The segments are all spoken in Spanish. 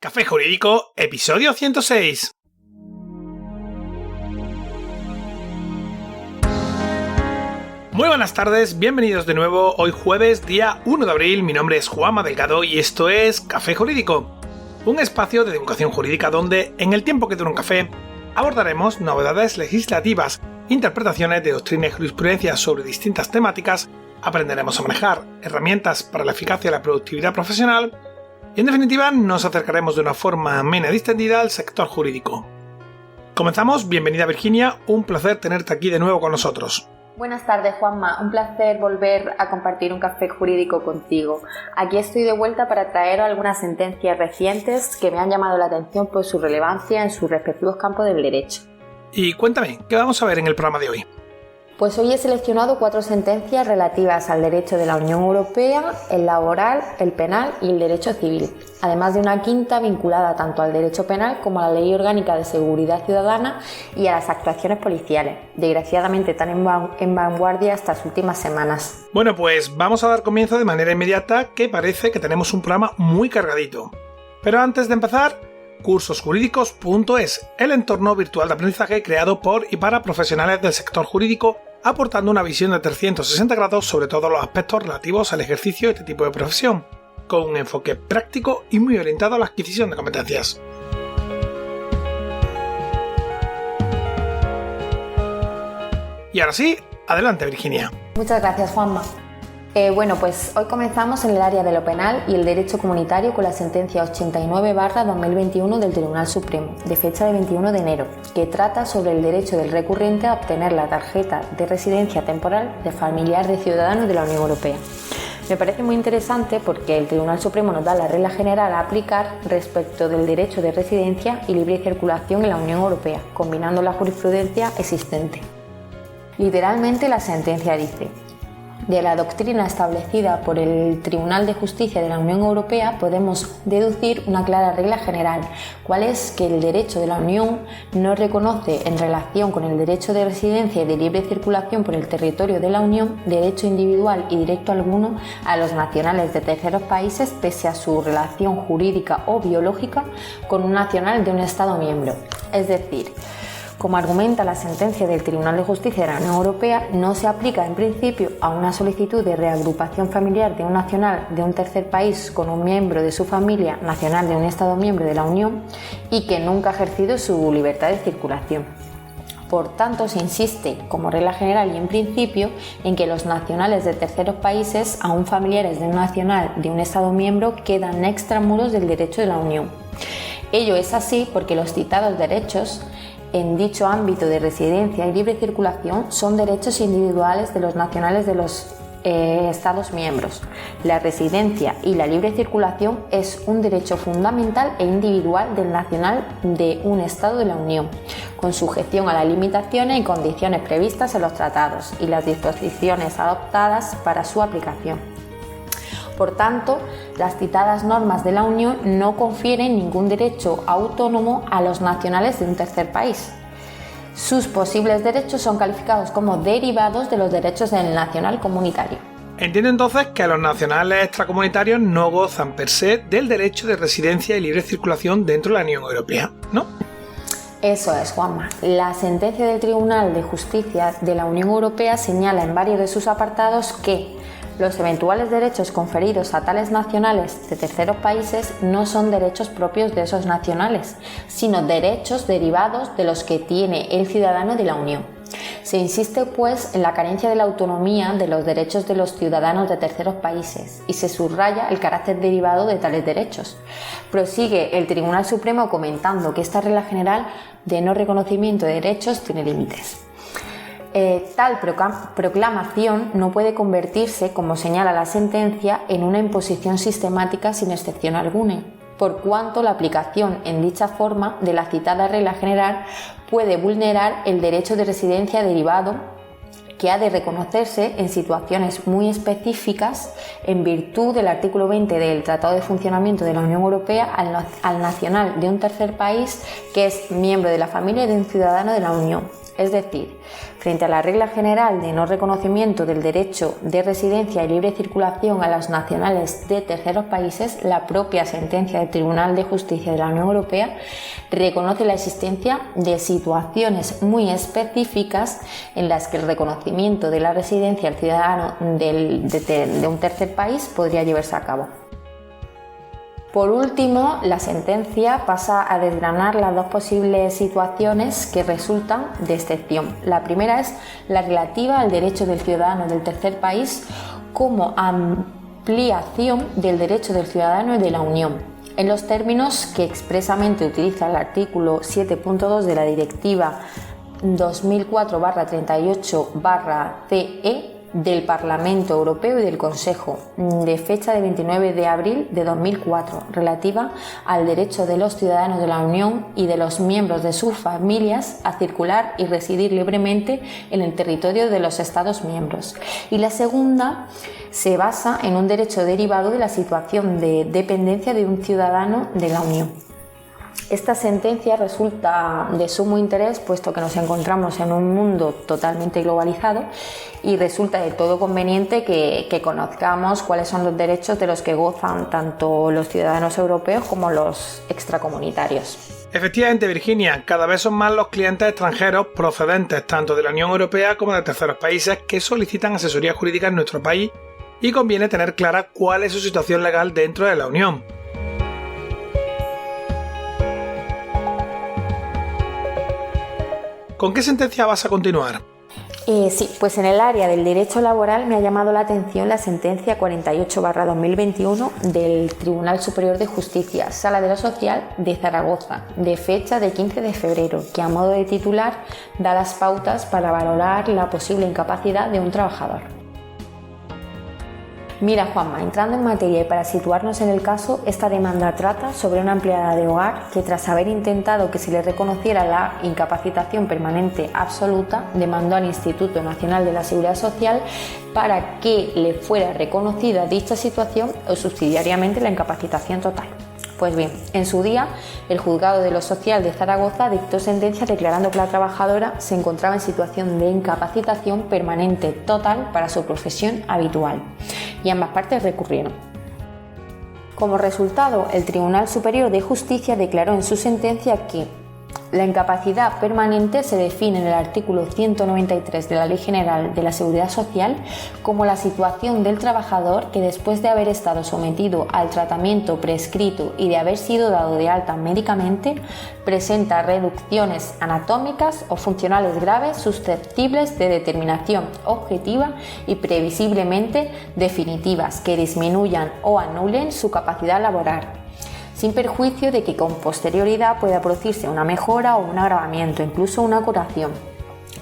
Café Jurídico, episodio 106. Muy buenas tardes, bienvenidos de nuevo. Hoy jueves, día 1 de abril, mi nombre es Juanma Delgado y esto es Café Jurídico, un espacio de divulgación jurídica donde, en el tiempo que dura un café, abordaremos novedades legislativas, interpretaciones de doctrina y jurisprudencia sobre distintas temáticas, aprenderemos a manejar herramientas para la eficacia y la productividad profesional y, en definitiva, nos acercaremos de una forma amena y distendida al sector jurídico. Comenzamos. Bienvenida, Virginia, un placer tenerte aquí de nuevo con nosotros. Buenas tardes, Juanma. Un placer volver a compartir un café jurídico contigo. Aquí estoy de vuelta para traer algunas sentencias recientes que me han llamado la atención por su relevancia en sus respectivos campos del derecho. Y cuéntame, ¿qué vamos a ver en el programa de hoy? Pues hoy he seleccionado 4 sentencias relativas al derecho de la Unión Europea, el laboral, el penal y el derecho civil, además de una quinta vinculada tanto al derecho penal como a la Ley Orgánica de Seguridad Ciudadana y a las actuaciones policiales, desgraciadamente tan en vanguardia estas últimas semanas. Bueno, pues vamos a dar comienzo de manera inmediata, que parece que tenemos un programa muy cargadito. Pero antes de empezar, cursosjurídicos.es, el entorno virtual de aprendizaje creado por y para profesionales del sector jurídico, aportando una visión de 360 grados sobre todos los aspectos relativos al ejercicio de este tipo de profesión, con un enfoque práctico y muy orientado a la adquisición de competencias. Y ahora sí, adelante, Virginia. Muchas gracias, Juanma. Pues hoy comenzamos en el área de lo penal y el derecho comunitario con la sentencia 89/2021 del Tribunal Supremo, de fecha de 21 de enero, que trata sobre el derecho del recurrente a obtener la tarjeta de residencia temporal de familiar de ciudadanos de la Unión Europea. Me parece muy interesante porque el Tribunal Supremo nos da la regla general a aplicar respecto del derecho de residencia y libre circulación en la Unión Europea, combinando la jurisprudencia existente. Literalmente la sentencia dice: de la doctrina establecida por el Tribunal de Justicia de la Unión Europea podemos deducir una clara regla general, cual es que el derecho de la Unión no reconoce en relación con el derecho de residencia y de libre circulación por el territorio de la Unión derecho individual y directo alguno a los nacionales de terceros países pese a su relación jurídica o biológica con un nacional de un Estado miembro. Es decir, como argumenta la sentencia del Tribunal de Justicia de la Unión Europea, no se aplica en principio a una solicitud de reagrupación familiar de un nacional de un tercer país con un miembro de su familia nacional de un Estado miembro de la Unión y que nunca ha ejercido su libertad de circulación. Por tanto, se insiste, como regla general y en principio, en que los nacionales de terceros países, aun familiares de un nacional de un Estado miembro, quedan extramuros del derecho de la Unión. Ello es así porque los citados derechos en dicho ámbito de residencia y libre circulación son derechos individuales de los nacionales de los Estados miembros. La residencia y la libre circulación es un derecho fundamental e individual del nacional de un Estado de la Unión, con sujeción a las limitaciones y condiciones previstas en los tratados y las disposiciones adoptadas para su aplicación. Por tanto, las citadas normas de la Unión no confieren ningún derecho autónomo a los nacionales de un tercer país. Sus posibles derechos son calificados como derivados de los derechos del nacional comunitario. Entiendo entonces que los nacionales extracomunitarios no gozan per se del derecho de residencia y libre circulación dentro de la Unión Europea, ¿no? Eso es, Juanma. La sentencia del Tribunal de Justicia de la Unión Europea señala en varios de sus apartados que los eventuales derechos conferidos a tales nacionales de terceros países no son derechos propios de esos nacionales, sino derechos derivados de los que tiene el ciudadano de la Unión. Se insiste, pues, en la carencia de la autonomía de los derechos de los ciudadanos de terceros países y se subraya el carácter derivado de tales derechos. Prosigue el Tribunal Supremo comentando que esta regla general de no reconocimiento de derechos tiene límites. Tal proclamación no puede convertirse, como señala la sentencia, en una imposición sistemática sin excepción alguna, por cuanto la aplicación en dicha forma de la citada regla general puede vulnerar el derecho de residencia derivado que ha de reconocerse en situaciones muy específicas en virtud del artículo 20 del Tratado de Funcionamiento de la Unión Europea al nacional de un tercer país que es miembro de la familia de un ciudadano de la Unión, Es decir, frente a la regla general de no reconocimiento del derecho de residencia y libre circulación a los nacionales de terceros países, la propia sentencia del Tribunal de Justicia de la Unión Europea reconoce la existencia de situaciones muy específicas en las que el reconocimiento de la residencia al ciudadano de un tercer país podría llevarse a cabo. Por último, la sentencia pasa a desgranar las dos posibles situaciones que resultan de excepción. La primera es la relativa al derecho del ciudadano del tercer país como ampliación del derecho del ciudadano de la Unión, en los términos que expresamente utiliza el artículo 7.2 de la Directiva 2004/38/CE del Parlamento Europeo y del Consejo, de fecha de 29 de abril de 2004, relativa al derecho de los ciudadanos de la Unión y de los miembros de sus familias a circular y residir libremente en el territorio de los Estados miembros. Y la segunda se basa en un derecho derivado de la situación de dependencia de un ciudadano de la Unión. Esta sentencia resulta de sumo interés puesto que nos encontramos en un mundo totalmente globalizado y resulta de todo conveniente que conozcamos cuáles son los derechos de los que gozan tanto los ciudadanos europeos como los extracomunitarios. Efectivamente, Virginia, cada vez son más los clientes extranjeros procedentes tanto de la Unión Europea como de terceros países que solicitan asesoría jurídica en nuestro país y conviene tener clara cuál es su situación legal dentro de la Unión. ¿Con qué sentencia vas a continuar? Sí, pues en el área del derecho laboral me ha llamado la atención la sentencia 48/2021 del Tribunal Superior de Justicia, Sala de lo Social de Zaragoza, de fecha de 15 de febrero, que a modo de titular da las pautas para valorar la posible incapacidad de un trabajador. Mira, Juanma, entrando en materia y para situarnos en el caso, esta demanda trata sobre una empleada de hogar que, tras haber intentado que se le reconociera la incapacitación permanente absoluta, demandó al Instituto Nacional de la Seguridad Social para que le fuera reconocida dicha situación o subsidiariamente la incapacitación total. Pues bien, en su día, el Juzgado de lo Social de Zaragoza dictó sentencia declarando que la trabajadora se encontraba en situación de incapacitación permanente total para su profesión habitual, y ambas partes recurrieron. Como resultado, el Tribunal Superior de Justicia declaró en su sentencia que la incapacidad permanente se define en el artículo 193 de la Ley General de la Seguridad Social como la situación del trabajador que, después de haber estado sometido al tratamiento prescrito y de haber sido dado de alta médicamente, presenta reducciones anatómicas o funcionales graves susceptibles de determinación objetiva y previsiblemente definitivas que disminuyan o anulen su capacidad laboral, sin perjuicio de que con posterioridad pueda producirse una mejora o un agravamiento, incluso una curación,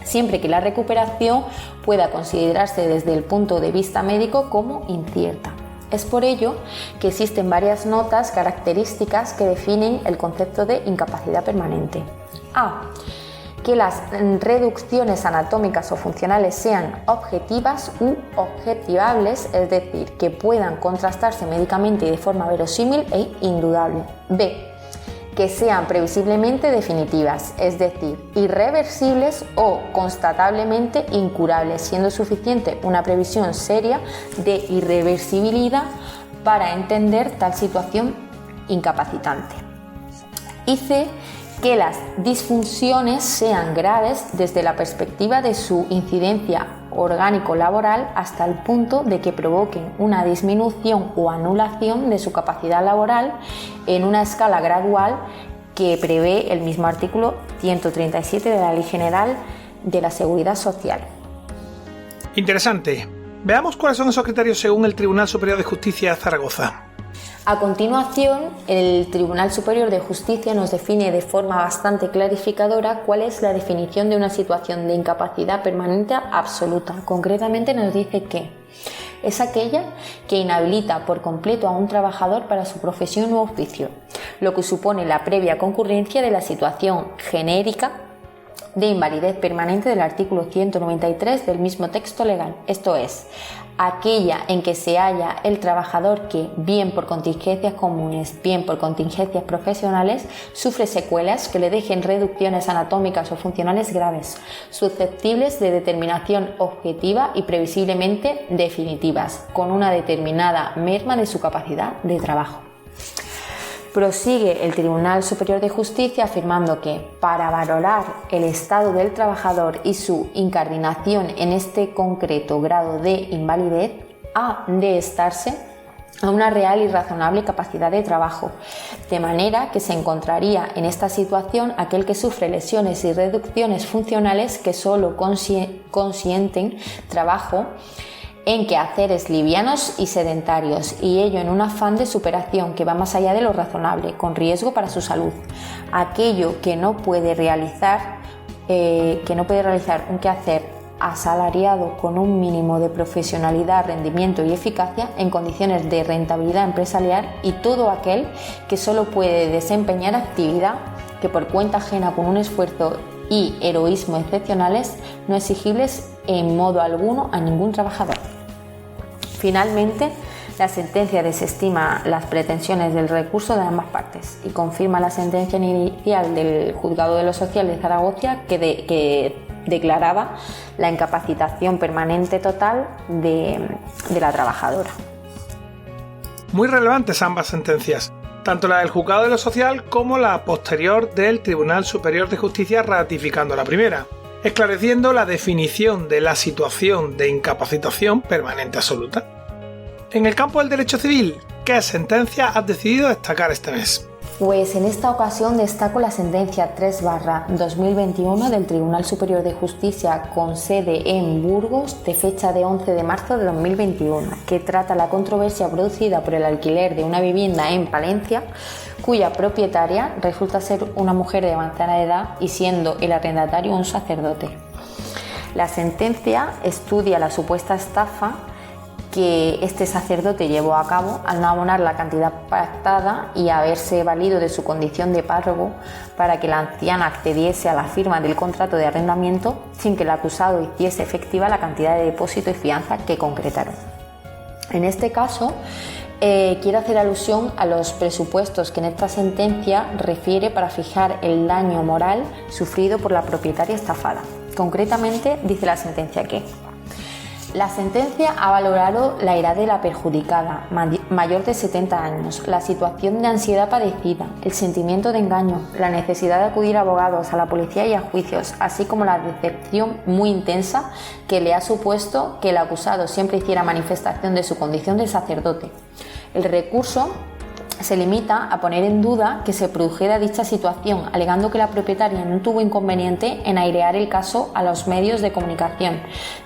siempre que la recuperación pueda considerarse desde el punto de vista médico como incierta. Es por ello que existen varias notas características que definen el concepto de incapacidad permanente. A. Que las reducciones anatómicas o funcionales sean objetivas u objetivables, es decir, que puedan contrastarse médicamente y de forma verosímil e indudable. B. Que sean previsiblemente definitivas, es decir, irreversibles o constatablemente incurables, siendo suficiente una previsión seria de irreversibilidad para entender tal situación incapacitante. Y C. Que las disfunciones sean graves desde la perspectiva de su incidencia orgánico-laboral hasta el punto de que provoquen una disminución o anulación de su capacidad laboral en una escala gradual que prevé el mismo artículo 137 de la Ley General de la Seguridad Social. Interesante. Veamos cuáles son esos criterios según el Tribunal Superior de Justicia de Zaragoza. A continuación, el Tribunal Superior de Justicia nos define de forma bastante clarificadora cuál es la definición de una situación de incapacidad permanente absoluta. Concretamente nos dice que es aquella que inhabilita por completo a un trabajador para su profesión u oficio, lo que supone la previa concurrencia de la situación genérica de invalidez permanente del artículo 193 del mismo texto legal, esto es, aquella en que se halla el trabajador que, bien por contingencias comunes, bien por contingencias profesionales, sufre secuelas que le dejen reducciones anatómicas o funcionales graves, susceptibles de determinación objetiva y previsiblemente definitivas, con una determinada merma de su capacidad de trabajo. Prosigue el Tribunal Superior de Justicia afirmando que, para valorar el estado del trabajador y su incardinación en este concreto grado de invalidez, ha de estarse a una real y razonable capacidad de trabajo, de manera que se encontraría en esta situación aquel que sufre lesiones y reducciones funcionales que solo consienten trabajo en quehaceres livianos y sedentarios, y ello en un afán de superación que va más allá de lo razonable, con riesgo para su salud. Aquello que no puede realizar un quehacer asalariado con un mínimo de profesionalidad, rendimiento y eficacia en condiciones de rentabilidad empresarial, y todo aquel que solo puede desempeñar actividad que por cuenta ajena, con un esfuerzo y heroísmo excepcionales, no exigibles en modo alguno a ningún trabajador. Finalmente, la sentencia desestima las pretensiones del recurso de ambas partes y confirma la sentencia inicial del Juzgado de lo Social de Zaragoza que declaraba la incapacitación permanente total de la trabajadora. Muy relevantes ambas sentencias, tanto la del Juzgado de lo Social como la posterior del Tribunal Superior de Justicia ratificando la primera, esclareciendo la definición de la situación de incapacitación permanente absoluta. En el campo del derecho civil, ¿qué sentencia has decidido destacar este mes? Pues en esta ocasión destaco la sentencia 3/2021 del Tribunal Superior de Justicia con sede en Burgos, de fecha de 11 de marzo de 2021, que trata la controversia producida por el alquiler de una vivienda en Palencia, cuya propietaria resulta ser una mujer de avanzada edad y siendo el arrendatario un sacerdote. La sentencia estudia la supuesta estafa que este sacerdote llevó a cabo al no abonar la cantidad pactada y haberse valido de su condición de párroco para que la anciana accediese a la firma del contrato de arrendamiento sin que el acusado hiciese efectiva la cantidad de depósito y fianza que concretaron. En este caso, quiero hacer alusión a los presupuestos que en esta sentencia refiere para fijar el daño moral sufrido por la propietaria estafada. Concretamente, dice la sentencia que la sentencia ha valorado la edad de la perjudicada, mayor de 70 años, la situación de ansiedad padecida, el sentimiento de engaño, la necesidad de acudir a abogados, a la policía y a juicios, así como la decepción muy intensa que le ha supuesto que el acusado siempre hiciera manifestación de su condición de sacerdote. El recurso se limita a poner en duda que se produjera dicha situación, alegando que la propietaria no tuvo inconveniente en airear el caso a los medios de comunicación,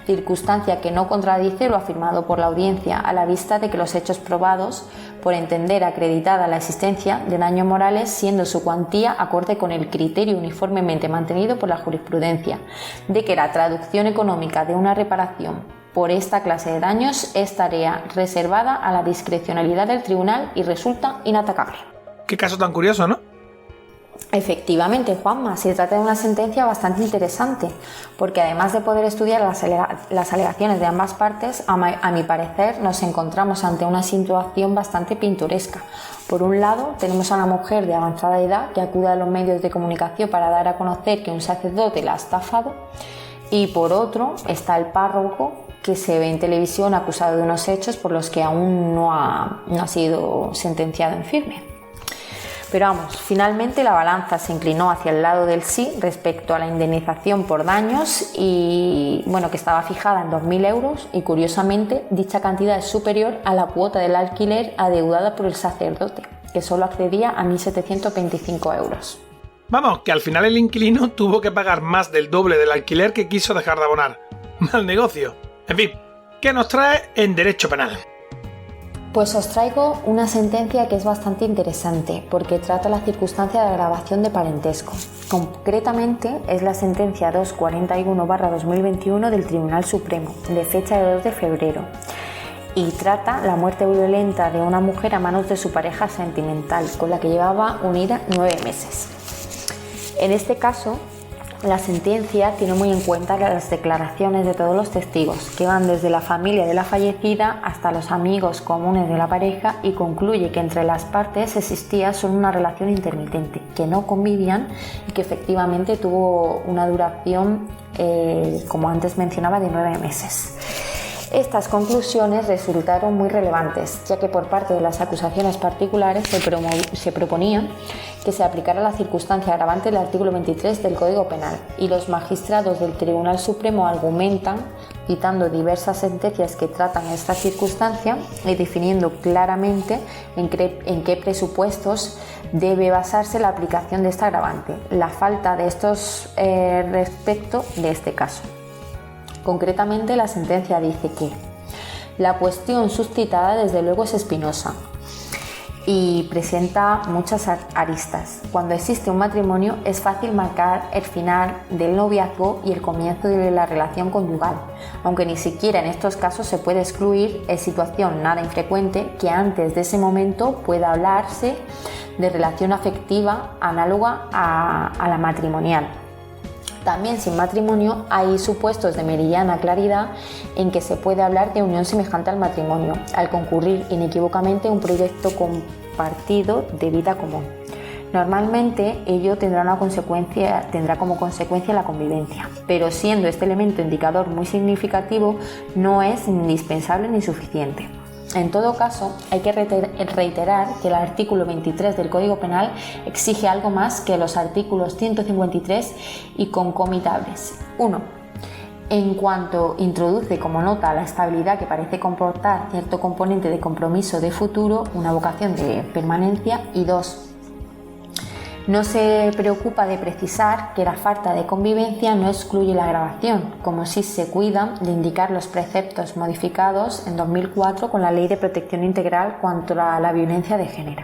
circunstancia que no contradice lo afirmado por la audiencia, a la vista de que los hechos probados, por entender acreditada la existencia de daños morales, siendo su cuantía acorde con el criterio uniformemente mantenido por la jurisprudencia, de que la traducción económica de una reparación por esta clase de daños es tarea reservada a la discrecionalidad del tribunal y resulta inatacable. Qué caso tan curioso, ¿no? Efectivamente, Juanma, se trata de una sentencia bastante interesante, porque además de poder estudiar las alegaciones de ambas partes, a mi parecer nos encontramos ante una situación bastante pintoresca. Por un lado, tenemos a una mujer de avanzada edad que acude a los medios de comunicación para dar a conocer que un sacerdote la ha estafado, y por otro está el párroco que se ve en televisión acusado de unos hechos por los que aún no ha sido sentenciado en firme. Pero vamos, finalmente la balanza se inclinó hacia el lado del sí respecto a la indemnización por daños y que estaba fijada en 2.000 euros y curiosamente dicha cantidad es superior a la cuota del alquiler adeudada por el sacerdote, que solo accedía a 1.725 euros. Vamos, que al final el inquilino tuvo que pagar más del doble del alquiler que quiso dejar de abonar. Mal negocio. En fin, ¿qué nos trae en derecho penal? Pues os traigo una sentencia que es bastante interesante porque trata la circunstancia de agravación de parentesco. Concretamente es la sentencia 241/2021 del Tribunal Supremo, de fecha de 2 de febrero, y trata la muerte violenta de una mujer a manos de su pareja sentimental, con la que llevaba unida 9 meses. En este caso, La sentencia tiene muy en cuenta las declaraciones de todos los testigos, que van desde la familia de la fallecida hasta los amigos comunes de la pareja, y concluye que entre las partes existía solo una relación intermitente, que no convivían y que efectivamente tuvo una duración, como antes mencionaba, de 9 meses. Estas conclusiones resultaron muy relevantes, ya que por parte de las acusaciones particulares se proponía que se aplicara la circunstancia agravante del artículo 23 del Código Penal, y los magistrados del Tribunal Supremo argumentan, citando diversas sentencias que tratan esta circunstancia y definiendo claramente en qué presupuestos debe basarse la aplicación de esta agravante, la falta de estos respecto de este caso. Concretamente, la sentencia dice que la cuestión suscitada desde luego es espinosa y presenta muchas aristas. Cuando existe un matrimonio es fácil marcar el final del noviazgo y el comienzo de la relación conyugal, aunque ni siquiera en estos casos se puede excluir, en situación nada infrecuente, que antes de ese momento pueda hablarse de relación afectiva análoga a la matrimonial. También sin matrimonio hay supuestos de meridiana claridad en que se puede hablar de unión semejante al matrimonio, al concurrir inequívocamente un proyecto compartido de vida común. Normalmente ello tendrá como consecuencia la convivencia, pero siendo este elemento indicador muy significativo, no es indispensable ni suficiente. En todo caso, hay que reiterar que el artículo 23 del Código Penal exige algo más que los artículos 153 y concomitables. 1. En cuanto introduce como nota la estabilidad que parece comportar cierto componente de compromiso de futuro, una vocación de permanencia. Y 2. No se preocupa de precisar que la falta de convivencia no excluye la agravación, como si se cuidan de indicar los preceptos modificados en 2004 con la Ley de Protección Integral contra la Violencia de Género.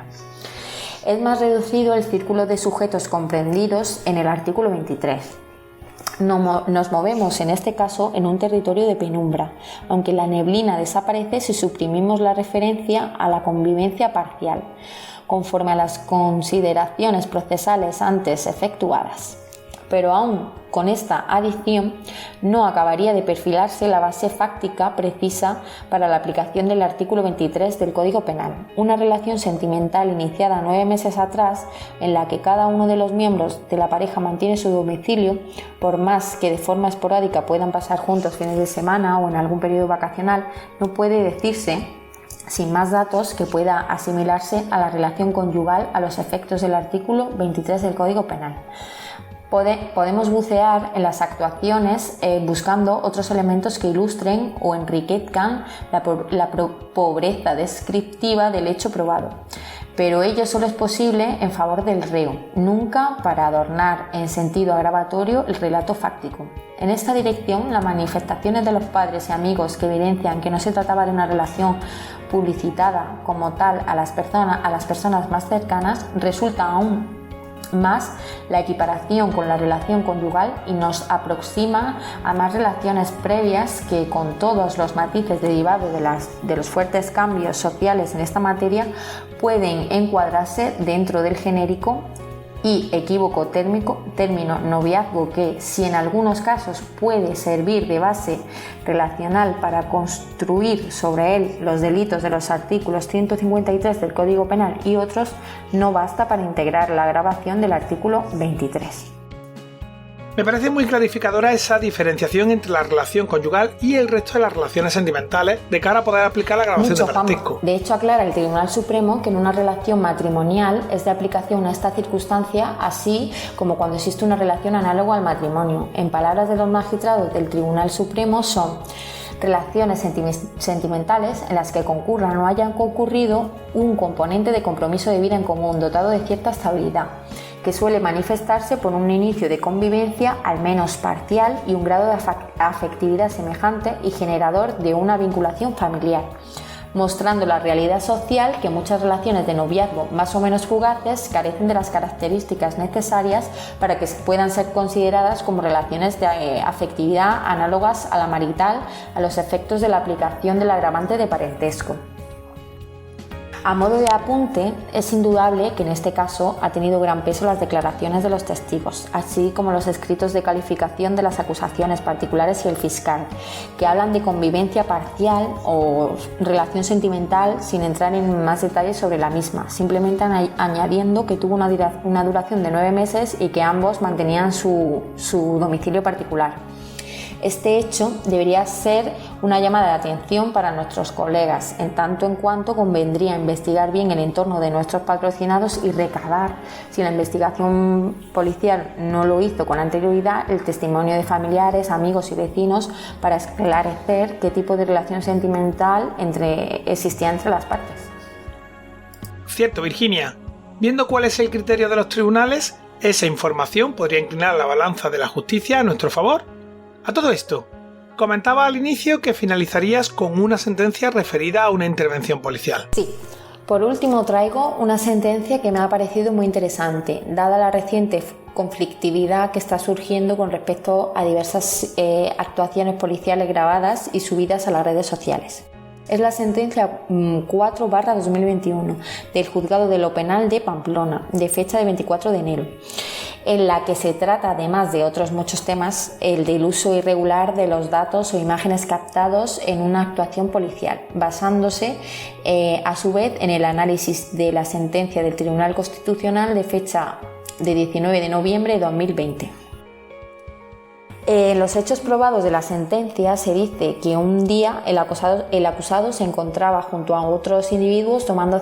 Es más reducido el círculo de sujetos comprendidos en el artículo 23. Nos movemos en este caso en un territorio de penumbra, aunque la neblina desaparece si suprimimos la referencia a la convivencia parcial, conforme a las consideraciones procesales antes efectuadas. Pero aún con esta adición no acabaría de perfilarse la base fáctica precisa para la aplicación del artículo 23 del Código Penal. Una relación sentimental iniciada 9 meses atrás, en la que cada uno de los miembros de la pareja mantiene su domicilio, por más que de forma esporádica puedan pasar juntos fines de semana o en algún periodo vacacional, no puede decirse sin más datos que pueda asimilarse a la relación conyugal a los efectos del artículo 23 del Código Penal. Podemos bucear en las actuaciones buscando otros elementos que ilustren o enriquezcan la pobreza descriptiva del hecho probado, pero ello solo es posible en favor del reo, nunca para adornar en sentido agravatorio el relato fáctico. En esta dirección, las manifestaciones de los padres y amigos que evidencian que no se trataba de una relación publicitada como tal a las personas más cercanas, resulta aún más la equiparación con la relación conyugal y nos aproxima a más relaciones previas que, con todos los matices derivados de los fuertes cambios sociales en esta materia, pueden encuadrarse dentro del genérico y equívoco término noviazgo, que, si en algunos casos puede servir de base relacional para construir sobre él los delitos de los artículos 153 del Código Penal y otros, no basta para integrar la agravación del artículo 23. Me parece muy clarificadora esa diferenciación entre la relación conyugal y el resto de las relaciones sentimentales de cara a poder aplicar la grabación de parentesco. De hecho, aclara el Tribunal Supremo que en una relación matrimonial es de aplicación a esta circunstancia, así como cuando existe una relación análoga al matrimonio. En palabras de los magistrados del Tribunal Supremo, son relaciones sentimentales en las que concurran o hayan concurrido un componente de compromiso de vida en común dotado de cierta estabilidad, que suele manifestarse por un inicio de convivencia al menos parcial y un grado de afectividad semejante y generador de una vinculación familiar, mostrando la realidad social que muchas relaciones de noviazgo más o menos fugaces carecen de las características necesarias para que puedan ser consideradas como relaciones de afectividad análogas a la marital a los efectos de la aplicación del agravante de parentesco. A modo de apunte, es indudable que en este caso ha tenido gran peso las declaraciones de los testigos, así como los escritos de calificación de las acusaciones particulares y el fiscal, que hablan de convivencia parcial o relación sentimental sin entrar en más detalles sobre la misma, simplemente añadiendo que tuvo una duración de 9 meses y que ambos mantenían su domicilio particular. Este hecho debería ser una llamada de atención para nuestros colegas, en tanto en cuanto convendría investigar bien el entorno de nuestros patrocinados y recabar, si la investigación policial no lo hizo con anterioridad, el testimonio de familiares, amigos y vecinos para esclarecer qué tipo de relación sentimental existía entre las partes. Cierto, Virginia. Viendo cuál es el criterio de los tribunales, esa información podría inclinar la balanza de la justicia a nuestro favor. A todo esto, comentaba al inicio que finalizarías con una sentencia referida a una intervención policial. Sí. Por último traigo una sentencia que me ha parecido muy interesante, dada la reciente conflictividad que está surgiendo con respecto a diversas actuaciones policiales grabadas y subidas a las redes sociales. Es la sentencia 4/2021 del Juzgado de lo Penal de Pamplona, de fecha de 24 de enero, en la que se trata, además de otros muchos temas, el del uso irregular de los datos o imágenes captados en una actuación policial, basándose a su vez en el análisis de la sentencia del Tribunal Constitucional de fecha de 19 de noviembre de 2020. En los hechos probados de la sentencia se dice que un día el acusado se encontraba junto a otros individuos tomando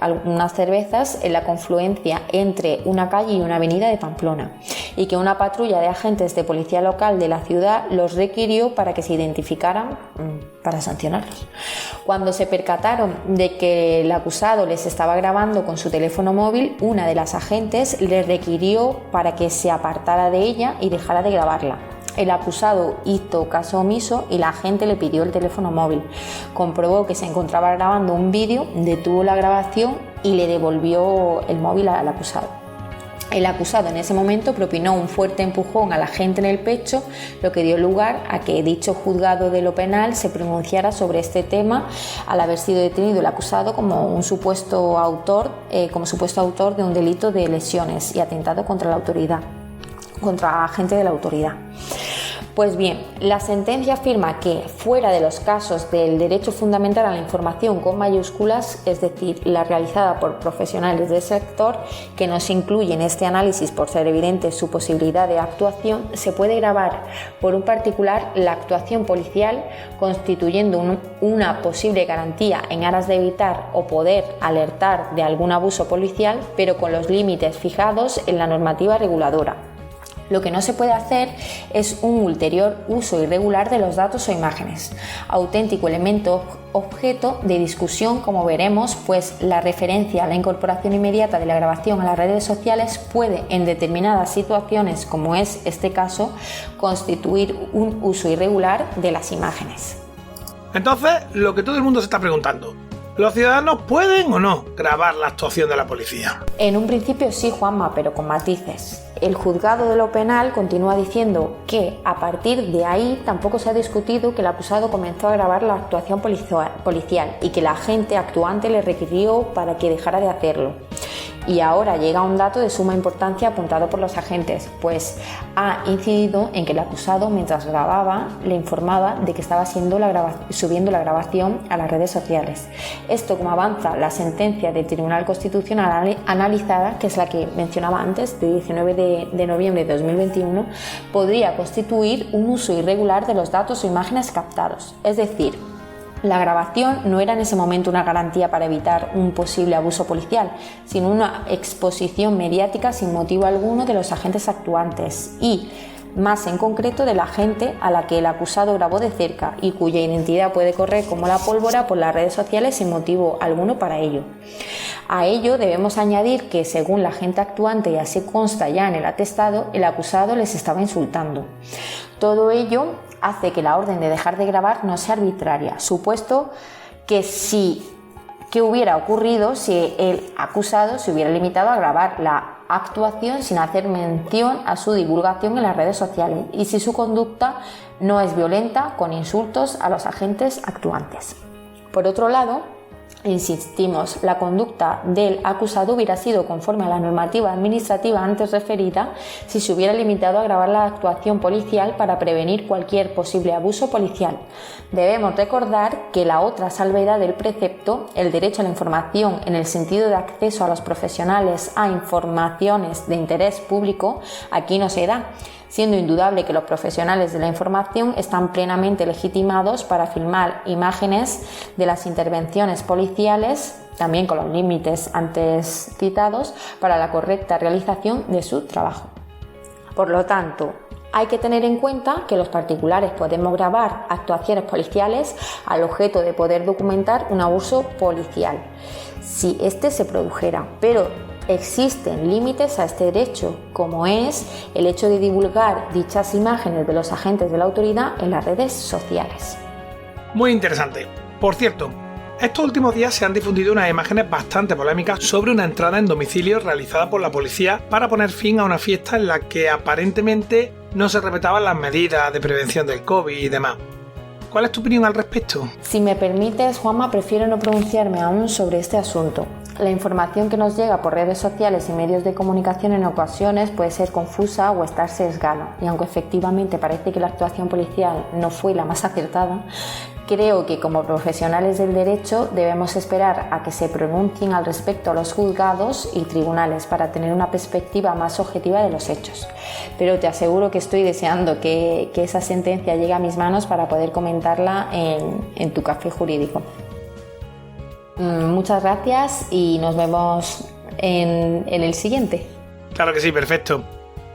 algunas cervezas en la confluencia entre una calle y una avenida de Pamplona, y que una patrulla de agentes de policía local de la ciudad los requirió para que se identificaran para sancionarlos. Cuando se percataron de que el acusado les estaba grabando con su teléfono móvil, una de las agentes le requirió para que se apartara de ella y dejara de grabarla. El acusado hizo caso omiso y la agente le pidió el teléfono móvil. Comprobó que se encontraba grabando un vídeo, detuvo la grabación y le devolvió el móvil al acusado. El acusado en ese momento propinó un fuerte empujón a la agente en el pecho, lo que dio lugar a que dicho juzgado de lo penal se pronunciara sobre este tema al haber sido detenido el acusado como supuesto autor de un delito de lesiones y atentado contra agente de la autoridad. Pues bien, la sentencia afirma que, fuera de los casos del derecho fundamental a la información con mayúsculas, es decir, la realizada por profesionales del sector, que no se incluye en este análisis por ser evidente su posibilidad de actuación, se puede grabar por un particular la actuación policial, constituyendo una posible garantía en aras de evitar o poder alertar de algún abuso policial, pero con los límites fijados en la normativa reguladora. Lo que no se puede hacer es un ulterior uso irregular de los datos o imágenes, auténtico elemento objeto de discusión, como veremos, pues la referencia a la incorporación inmediata de la grabación a las redes sociales puede, en determinadas situaciones, como es este caso, constituir un uso irregular de las imágenes. Entonces, lo que todo el mundo se está preguntando: ¿los ciudadanos pueden o no grabar la actuación de la policía? En un principio sí, Juanma, pero con matices. El juzgado de lo penal continúa diciendo que a partir de ahí tampoco se ha discutido que el acusado comenzó a grabar la actuación policial y que la agente actuante le requirió para que dejara de hacerlo. Y ahora llega un dato de suma importancia apuntado por los agentes, pues ha incidido en que el acusado, mientras grababa, le informaba de que estaba subiendo la grabación a las redes sociales. Esto, como avanza la sentencia del Tribunal Constitucional analizada, que es la que mencionaba antes, de 19 de noviembre de 2021, podría constituir un uso irregular de los datos o imágenes captados. Es decir, la grabación no era en ese momento una garantía para evitar un posible abuso policial, sino una exposición mediática sin motivo alguno de los agentes actuantes y, más en concreto, de la agente a la que el acusado grabó de cerca y cuya identidad puede correr como la pólvora por las redes sociales sin motivo alguno para ello. A ello debemos añadir que, según la agente actuante, y así consta ya en el atestado, el acusado les estaba insultando. Todo ello hace que la orden de dejar de grabar no sea arbitraria, supuesto que ¿qué hubiera ocurrido si el acusado se hubiera limitado a grabar la actuación sin hacer mención a su divulgación en las redes sociales y si su conducta no es violenta con insultos a los agentes actuantes? Por otro lado, Insistimos, la conducta del acusado hubiera sido conforme a la normativa administrativa antes referida si se hubiera limitado a grabar la actuación policial para prevenir cualquier posible abuso policial. Debemos recordar que la otra salvedad del precepto, el derecho a la información en el sentido de acceso a los profesionales a informaciones de interés público, aquí no se da, siendo indudable que los profesionales de la información están plenamente legitimados para filmar imágenes de las intervenciones policiales, también con los límites antes citados, para la correcta realización de su trabajo. Por lo tanto, hay que tener en cuenta que los particulares podemos grabar actuaciones policiales al objeto de poder documentar un abuso policial, si éste se produjera, pero existen límites a este derecho, como es el hecho de divulgar dichas imágenes de los agentes de la autoridad en las redes sociales. Muy interesante. Por cierto, estos últimos días se han difundido unas imágenes bastante polémicas sobre una entrada en domicilio realizada por la policía para poner fin a una fiesta en la que aparentemente no se respetaban las medidas de prevención del COVID y demás. ¿Cuál es tu opinión al respecto? Si me permites, Juanma, prefiero no pronunciarme aún sobre este asunto. La información que nos llega por redes sociales y medios de comunicación en ocasiones puede ser confusa o estar sesgada, y aunque efectivamente parece que la actuación policial no fue la más acertada, creo que como profesionales del derecho debemos esperar a que se pronuncien al respecto a los juzgados y tribunales para tener una perspectiva más objetiva de los hechos. Pero te aseguro que estoy deseando que esa sentencia llegue a mis manos para poder comentarla en tu café jurídico. Muchas gracias y nos vemos en el siguiente. Claro que sí, perfecto.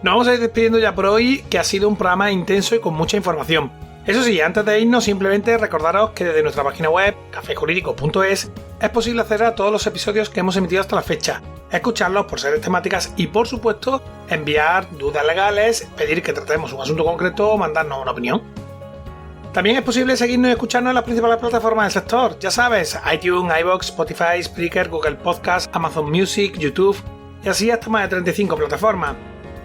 Nos vamos a ir despidiendo ya por hoy, que ha sido un programa intenso y con mucha información. Eso sí, antes de irnos, simplemente recordaros que desde nuestra página web, cafejurídico.es, es posible acceder a todos los episodios que hemos emitido hasta la fecha, escucharlos por series temáticas y, por supuesto, enviar dudas legales, pedir que tratemos un asunto concreto o mandarnos una opinión. También es posible seguirnos y escucharnos en las principales plataformas del sector, ya sabes, iTunes, iVoox, Spotify, Spreaker, Google Podcast, Amazon Music, YouTube y así hasta más de 35 plataformas.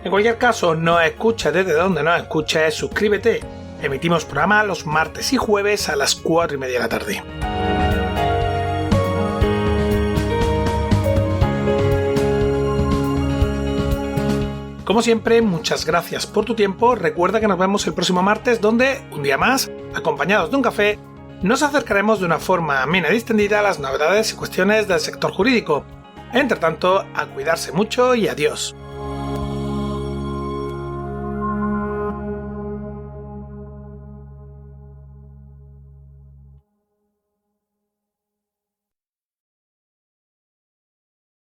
En cualquier caso, nos escuches desde donde nos escuches, suscríbete. Emitimos programa los martes y jueves a las 4:30 de la tarde. Como siempre, muchas gracias por tu tiempo. Recuerda que nos vemos el próximo martes, donde, un día más, acompañados de un café, nos acercaremos de una forma amena y distendida a las novedades y cuestiones del sector jurídico. Entre tanto, a cuidarse mucho y adiós.